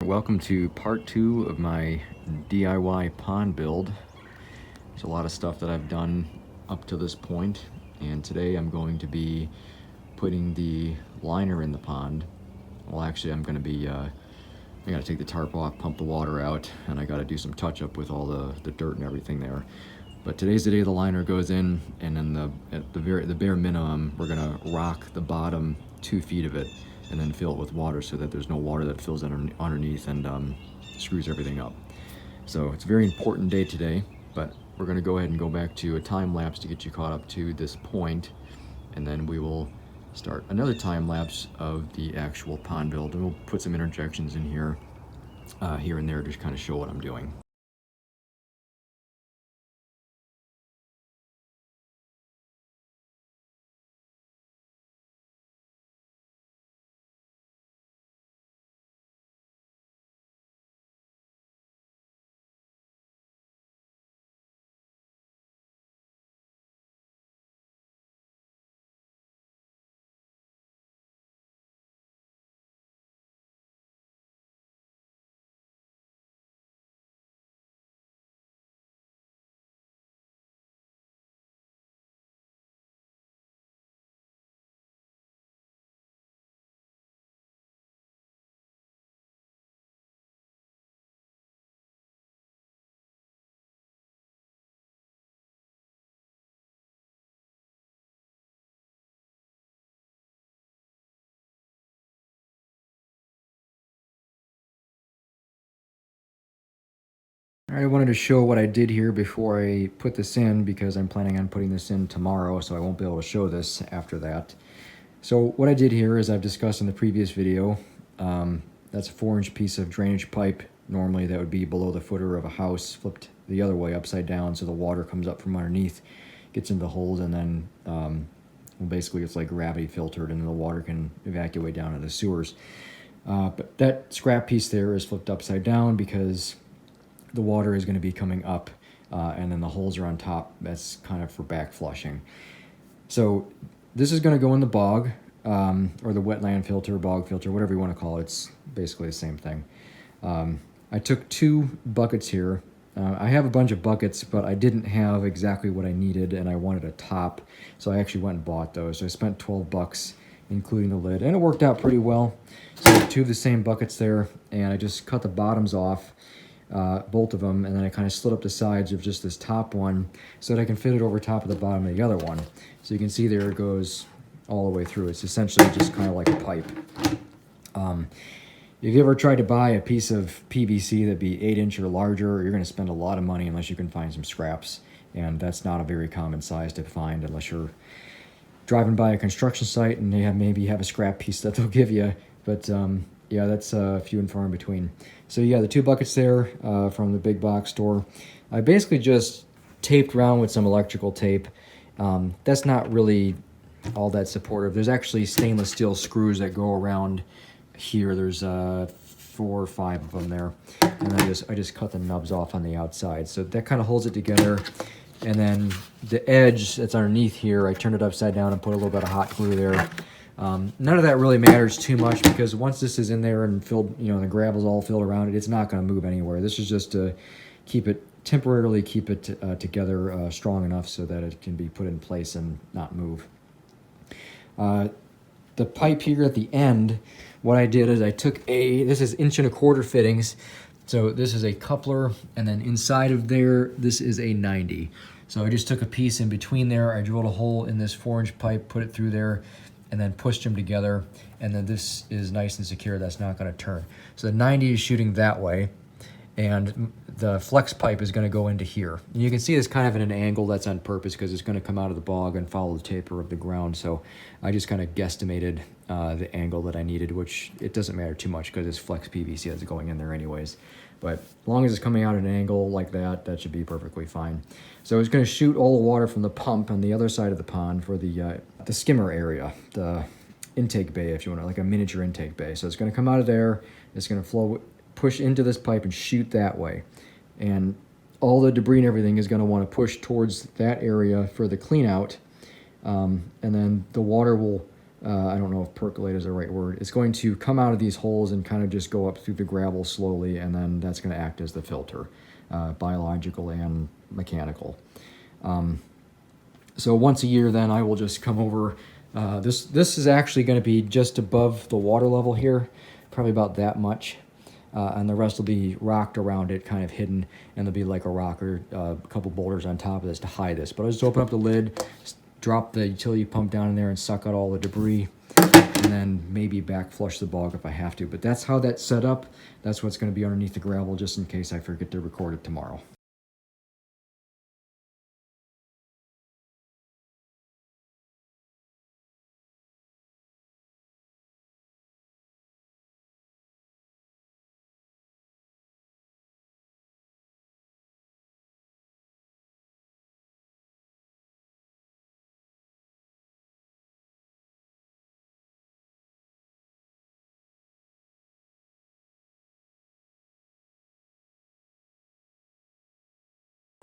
Welcome to part 2 of my DIY pond build. There's a lot of stuff that I've done up to this point, and today I'm going to be putting the liner in the pond. Well, actually I'm going to be, I got to take the tarp off, pump the water out, and I got to do some touch up with all the dirt and everything there. But today's the day the liner goes in, and then at the bare minimum, we're going to rock the bottom 2 feet of it and then fill it with water so that there's no water that fills underneath and screws everything up. So it's a very important day today, but we're going to go ahead and go back to a time lapse to get you caught up to this point, and then we will start another time lapse of the actual pond build, and we'll put some interjections in here and there to kind of show what I'm doing. I wanted to show what I did here before I put this in, because I'm planning on putting this in tomorrow, so I won't be able to show this after that. So what I did here, as I've discussed in the previous video, that's a 4-inch piece of drainage pipe. Normally that would be below the footer of a house, flipped the other way upside down, so the water comes up from underneath, gets into the holes, and then well, basically it's like gravity filtered, and the water can evacuate down into the sewers. But that scrap piece there is flipped upside down because the water is going to be coming up, and then the holes are on top. That's kind of for back flushing. So this is going to go in the bog, or the wetland filter, bog filter, whatever you want to call it. It's basically the same thing. I took 2 buckets here. I have a bunch of buckets, but I didn't have exactly what I needed, and I wanted a top, so I actually went and bought those. So I spent $12, including the lid, and it worked out pretty well. So I have 2 of the same buckets there, and I just cut the bottoms off, both of them, and then I kind of split up the sides of just this top one so that I can fit it over top of the bottom of the other one. So you can see there it goes all the way through. It's essentially just kind of like a pipe. If you ever tried to buy a piece of PVC that'd be 8-inch or larger, you're going to spend a lot of money unless you can find some scraps, and that's not a very common size to find unless you're driving by a construction site and they maybe have a scrap piece that they'll give you. But yeah, that's few and far in between. So yeah, the 2 buckets there from the big box store, I basically just taped around with some electrical tape. That's not really all that supportive. There's actually stainless steel screws that go around here. There's 4 or 5 of them there, and I just cut the nubs off on the outside, so that kind of holds it together. And then the edge that's underneath here, I turned it upside down and put a little bit of hot glue there. None of that really matters too much, because once this is in there and filled, you know, the gravel's all filled around it, it's not going to move anywhere. This is just to temporarily keep it together strong enough so that it can be put in place and not move. The pipe here at the end, what I did is I took this is 1.25 inch fittings. So this is a coupler, and then inside of there, this is a 90. So I just took a piece in between there. I drilled a hole in this 4-inch pipe, put it through there, and then pushed them together. And then this is nice and secure. That's not going to turn. So the 90 is shooting that way, and the flex pipe is going to go into here. And you can see it's kind of at an angle. That's on purpose because it's going to come out of the bog and follow the taper of the ground. So I just kind of guesstimated the angle that I needed, which it doesn't matter too much because it's flex PVC that's going in there anyways. But as long as it's coming out at an angle like that, that should be perfectly fine. So it's going to shoot all the water from the pump on the other side of the pond for the skimmer area, the intake bay, if you want, like a miniature intake bay. So it's going to come out of there. It's going to flow, push into this pipe and shoot that way. And all the debris and everything is going to want to push towards that area for the clean out. And then the water will I don't know if percolate is the right word. It's going to come out of these holes and kind of just go up through the gravel slowly, and then that's going to act as the filter, biological and mechanical. So once a year, then I will just come over. This is actually going to be just above the water level here, probably about that much. And the rest will be rocked around it, kind of hidden, and there'll be like a rock or a couple boulders on top of this to hide this. But I'll just open up the lid, drop the utility pump down in there and suck out all the debris, and then maybe back flush the bog if I have to. But that's how that's set up. That's what's going to be underneath the gravel, just in case I forget to record it tomorrow.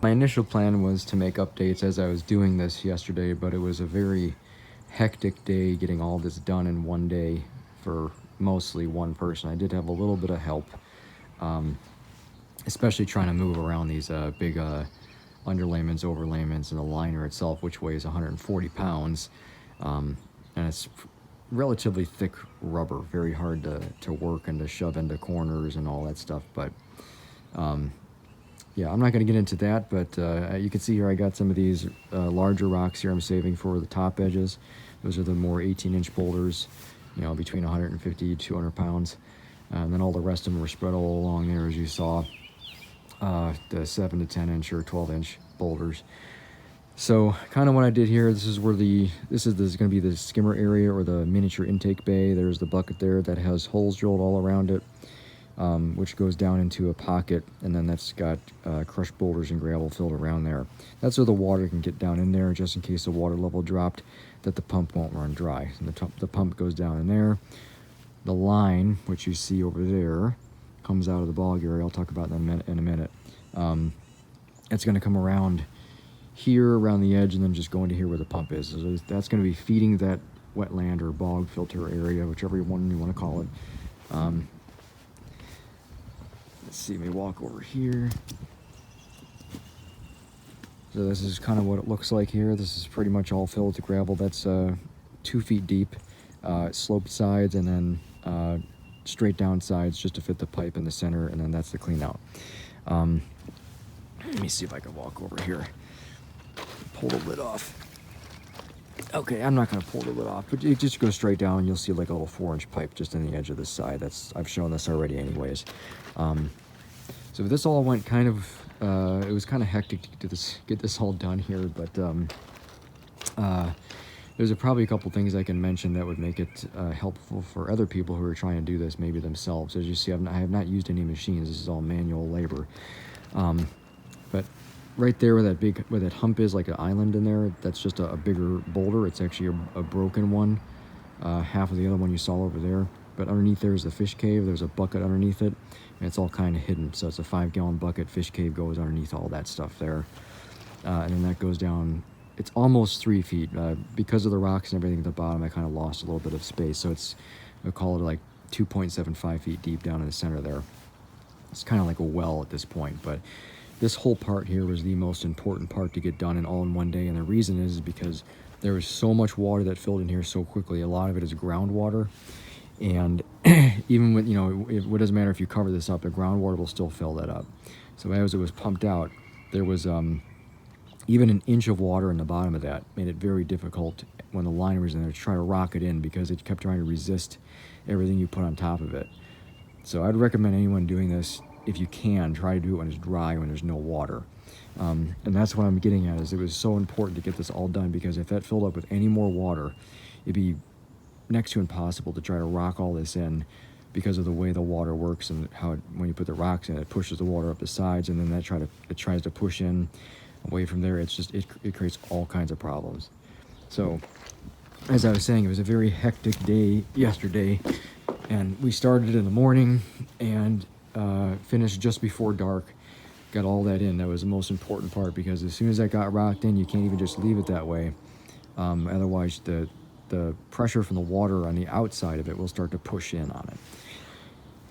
My initial plan was to make updates as I was doing this yesterday, but it was a very hectic day getting all this done in one day for mostly one person. I did have a little bit of help, especially trying to move around these big underlayments, overlayments, and the liner itself, which weighs 140 pounds. And it's relatively thick rubber, very hard to work and to shove into corners and all that stuff. But yeah, I'm not going to get into that, but you can see here I got some of these larger rocks here I'm saving for the top edges. Those are the more 18-inch boulders, you know, between 150 to 200 pounds. And then all the rest of them were spread all along there, as you saw, the 7 to 10-inch or 12-inch boulders. So kind of what I did here, this is going to be the skimmer area or the miniature intake bay. There's the bucket there that has holes drilled all around it. Which goes down into a pocket, and then that's got crushed boulders and gravel filled around there. That's so the water can get down in there, just in case the water level dropped, that the pump won't run dry. And the pump goes down in there. The line, which you see over there, comes out of the bog area. I'll talk about that in a minute. It's going to come around here, around the edge, and then just go into here where the pump is. So that's going to be feeding that wetland or bog filter area, whichever one you want to call it. Let's see, let me walk over here. So this is kind of what it looks like here. This is pretty much all filled with gravel. That's 2 feet deep, sloped sides, and then straight down sides just to fit the pipe in the center, and then that's the clean out. Let me see if I can walk over here. Pull the lid off. Okay, I'm not going to pull the lid off, but you just go straight down and you'll see like a little 4-inch pipe just in the edge of the side. I've shown this already anyways. So this all went kind of, it was kind of hectic to get this all done here, but there's probably a couple things I can mention that would make it helpful for other people who are trying to do this maybe themselves. As you see, I have not used any machines. This is all manual labor. But right there where that hump is, like an island in there, that's just a bigger boulder. It's actually a broken one, half of the other one you saw over there. But underneath there is the fish cave. There's a bucket underneath it, and it's all kind of hidden. So it's a 5-gallon bucket. Fish cave goes underneath all that stuff there. And then that goes down. It's almost 3 feet. Because of the rocks and everything at the bottom, I kind of lost a little bit of space. So I'll call it like 2.75 feet deep down in the center there. It's kind of like a well at this point. But this whole part here was the most important part to get done and all in one day. And the reason is because there was so much water that filled in here so quickly. A lot of it is groundwater. And even when, it doesn't matter if you cover this up, the groundwater will still fill that up. So as it was pumped out, there was even an inch of water in the bottom of that. Made it very difficult when the liner was in there to try to rock it in, because it kept trying to resist everything you put on top of it. So I'd recommend anyone doing this, if you can, try to do it when it's dry, when there's no water. And that's what I'm getting at, is it was so important to get this all done, because if that filled up with any more water, it'd be next to impossible to try to rock all this in, because of the way the water works and how when you put the rocks in, it pushes the water up the sides, and then it tries to push in away from there. It's just it creates all kinds of problems. So as I was saying, it was a very hectic day yesterday, and we started in the morning and finished just before dark. Got all that in. That was the most important part, because as soon as that got rocked in, you can't even just leave it that way. Otherwise the the pressure from the water on the outside of it will start to push in on it.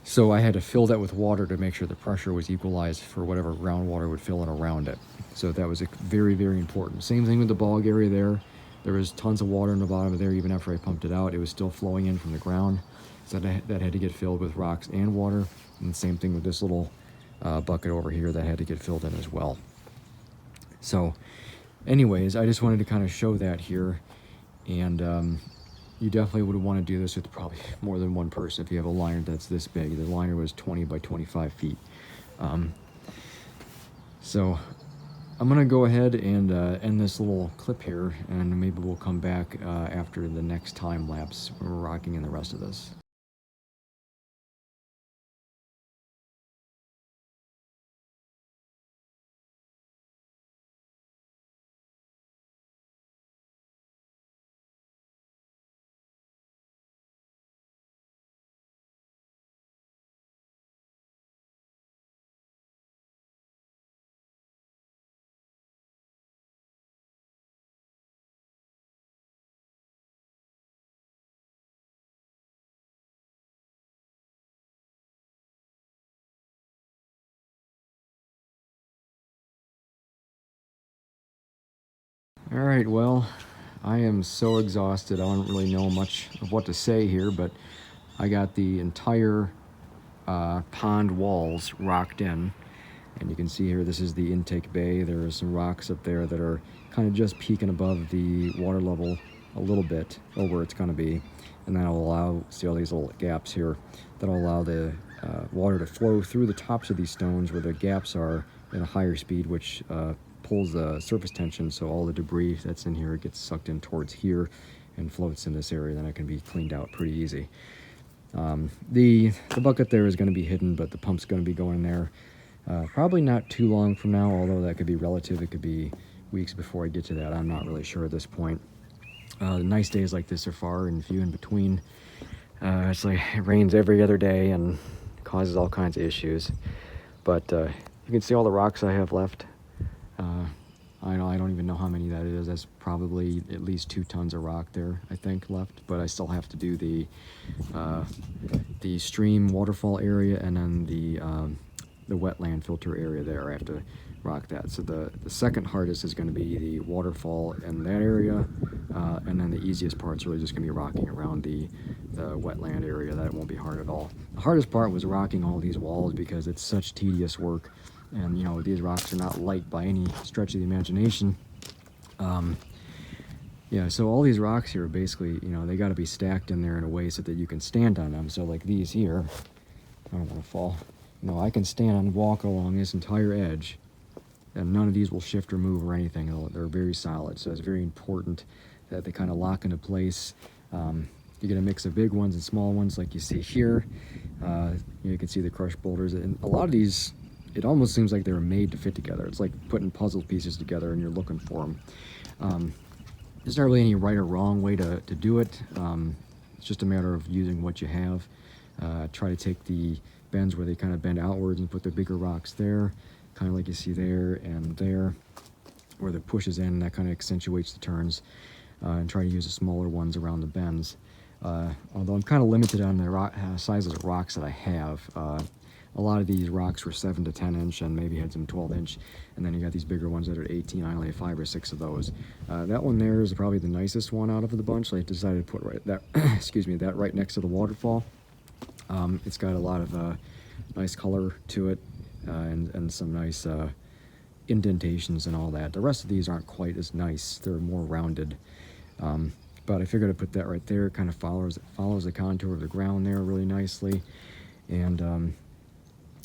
So I had to fill that with water to make sure the pressure was equalized for whatever groundwater would fill in around it. So that was very, very important. Same thing with the bog area there. There was tons of water in the bottom of there. Even after I pumped it out, it was still flowing in from the ground. So that had to get filled with rocks and water. And the same thing with this little bucket over here that had to get filled in as well. So anyways, I just wanted to kind of show that here. And you definitely would want to do this with probably more than one person if you have a liner that's this big. The liner was 20 by 25 feet. So I'm going to go ahead and end this little clip here, and maybe we'll come back after the next time lapse when we're rocking in the rest of this. All right, well, I am so exhausted. I don't really know much of what to say here, but I got the entire pond walls rocked in. And you can see here, this is the intake bay. There are some rocks up there that are kind of just peeking above the water level a little bit over it's going to be. And that'll allow, see all these little gaps here, that'll allow the water to flow through the tops of these stones where the gaps are at a higher speed, which pulls the surface tension, so all the debris that's in here gets sucked in towards here and floats in this area. Then it can be cleaned out pretty easy. The bucket there is going to be hidden, but the pump's going to be going there probably not too long from now, although that could be relative. It could be weeks before I get to that. I'm not really sure at this point. Nice days like this are far and few in between. It's like it rains every other day and causes all kinds of issues. But you can see all the rocks I have left. I don't even know how many that is. That's probably at least 2 tons of rock there, I think, left. But I still have to do the stream waterfall area and then the wetland filter area there. I have to rock that. So the second hardest is going to be the waterfall in that area, and then the easiest part's really just going to be rocking around the wetland area. That won't be hard at all. The hardest part was rocking all these walls because it's such tedious work. And, you know, these rocks are not light by any stretch of the imagination. Yeah, so all these rocks here, basically, you know, they got to be stacked in there in a way so that you can stand on them. So like these here, I don't want to fall. You know, I can stand and walk along this entire edge, and none of these will shift or move or anything. They're very solid, so it's very important that they kind of lock into place. You get a mix of big ones and small ones like you see here. You can see the crushed boulders, and a lot of these, it almost seems like they were made to fit together. It's like putting puzzle pieces together and you're looking for them. There's not really any right or wrong way to do it. It's just a matter of using what you have. Try to take the bends where they kind of bend outwards and put the bigger rocks there, kind of like you see there and there, where the pushes in, that kind of accentuates the turns, and try to use the smaller ones around the bends. Although I'm kind of limited on the sizes of rocks that I have. A lot of these rocks were 7 to 10 inch and maybe had some 12 inch, and then you got these bigger ones that are 18. I only have 5 or 6 of those. That one there is probably the nicest one out of the bunch. So I decided to put that excuse me, that right next to the waterfall. It's got a lot of nice color to it, and some nice indentations and all that. The rest of these aren't quite as nice. They're more rounded. But I figured I'd put that right there. It kind of follows the contour of the ground there really nicely. And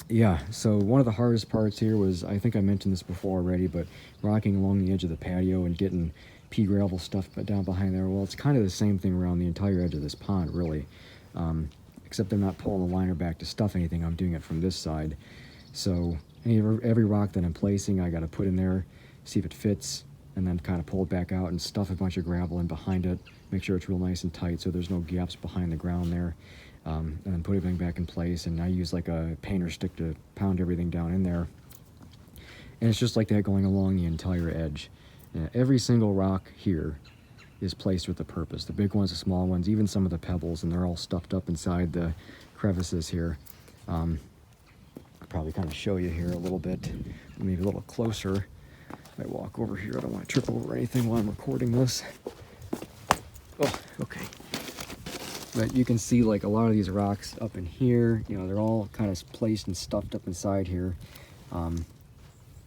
yeah, so one of the hardest parts here was, I think I mentioned this before already, but rocking along the edge of the patio and getting pea gravel stuff down behind there. Well, it's kind of the same thing around the entire edge of this pond, really. Except I'm not pulling the liner back to stuff anything. I'm doing it from this side. So every rock that I'm placing, I got to put in there, see if it fits, and then kind of pull it back out and stuff a bunch of gravel in behind it. Make sure it's real nice and tight so there's no gaps behind the ground there. And then put everything back in place, and I use like a painter stick to pound everything down in there. And it's just like that going along the entire edge. Every single rock here is placed with a purpose. The big ones, the small ones, even some of the pebbles, and they're all stuffed up inside the crevices here. I'll probably kind of show you here a little bit, maybe a little closer. If I walk over here, I don't want to trip over anything while I'm recording this. Oh, okay. But you can see like a lot of these rocks up in here, you know, they're all kind of placed and stuffed up inside here.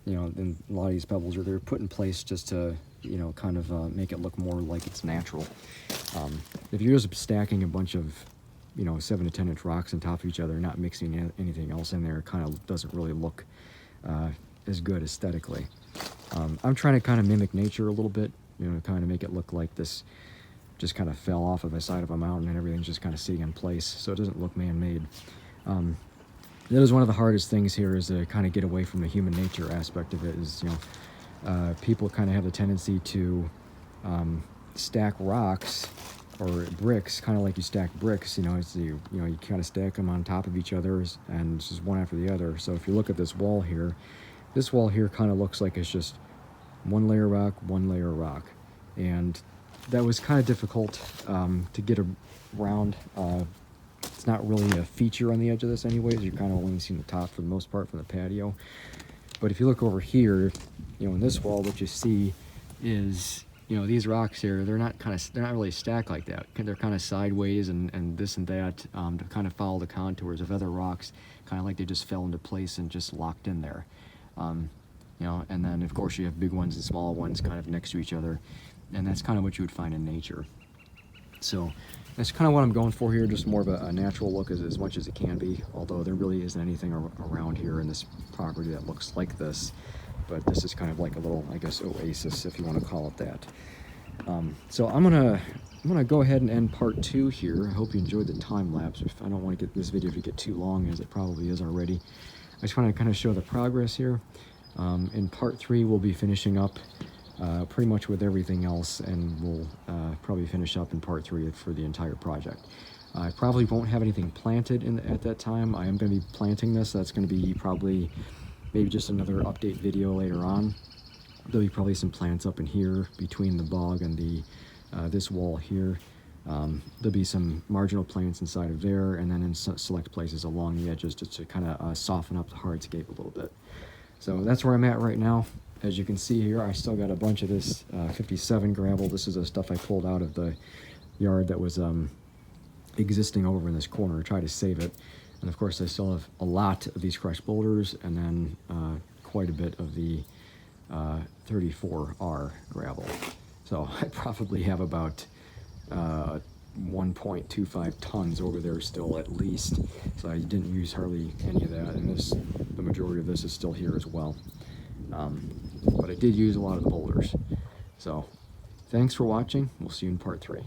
You know, and a lot of these pebbles they're put in place just to, you know, kind of make it look more like it's natural. If you're just stacking a bunch of, you know, 7 to 10 inch rocks on top of each other, not mixing anything else in there, it kind of doesn't really look as good aesthetically. I'm trying to kind of mimic nature a little bit, you know, kind of make it look like this just kind of fell off of the side of a mountain and everything's just kind of sitting in place, so it doesn't look man-made. That is one of the hardest things here, is to kind of get away from the human nature aspect of it. Is, you know, people kind of have a tendency to stack rocks or bricks, kind of like you stack bricks. You know, you kind of stack them on top of each other, and it's just one after the other. So if you look at this wall here kind of looks like it's just one layer rock, and that was kind of difficult to get around. It's not really a feature on the edge of this anyways. You're kind of only seeing the top for the most part from the patio. But if you look over here, you know, in this wall, what you see is, you know, these rocks here, they're not really stacked like that. They're kind of sideways and this and that to kind of follow the contours of other rocks, kind of like they just fell into place and just locked in there. You know, and then of course you have big ones and small ones kind of next to each other, and that's kind of what you would find in nature. So that's kind of what I'm going for here, just more of a natural look as much as it can be, although there really isn't anything around here in this property that looks like this. But this is kind of like a little, I guess, oasis, if you want to call it that. So I'm gonna go ahead and end part 2 here. I hope you enjoyed the time lapse. I don't want to get this video to get too long, as it probably is already. I just want to kind of show the progress here. In part 3, we'll be finishing up pretty much with everything else, and we'll probably finish up in part 3 for the entire project. I probably won't have anything planted at that time. I am going to be planting this. That's going to be probably maybe just another update video later on. There'll be probably some plants up in here between the bog and the this wall here. There'll be some marginal plants inside of there, and then in select places along the edges, just to kind of soften up the hardscape a little bit. So that's where I'm at right now. As you can see here, I still got a bunch of this 57 gravel. This is the stuff I pulled out of the yard that was existing over in this corner. I tried to save it. And of course, I still have a lot of these crushed boulders, and then quite a bit of the 34R gravel. So I probably have about 1.25 tons over there still, at least. So I didn't use hardly any of that, and the majority of this is still here as well. But I did use a lot of the boulders. So thanks for watching. We'll see you in part 3.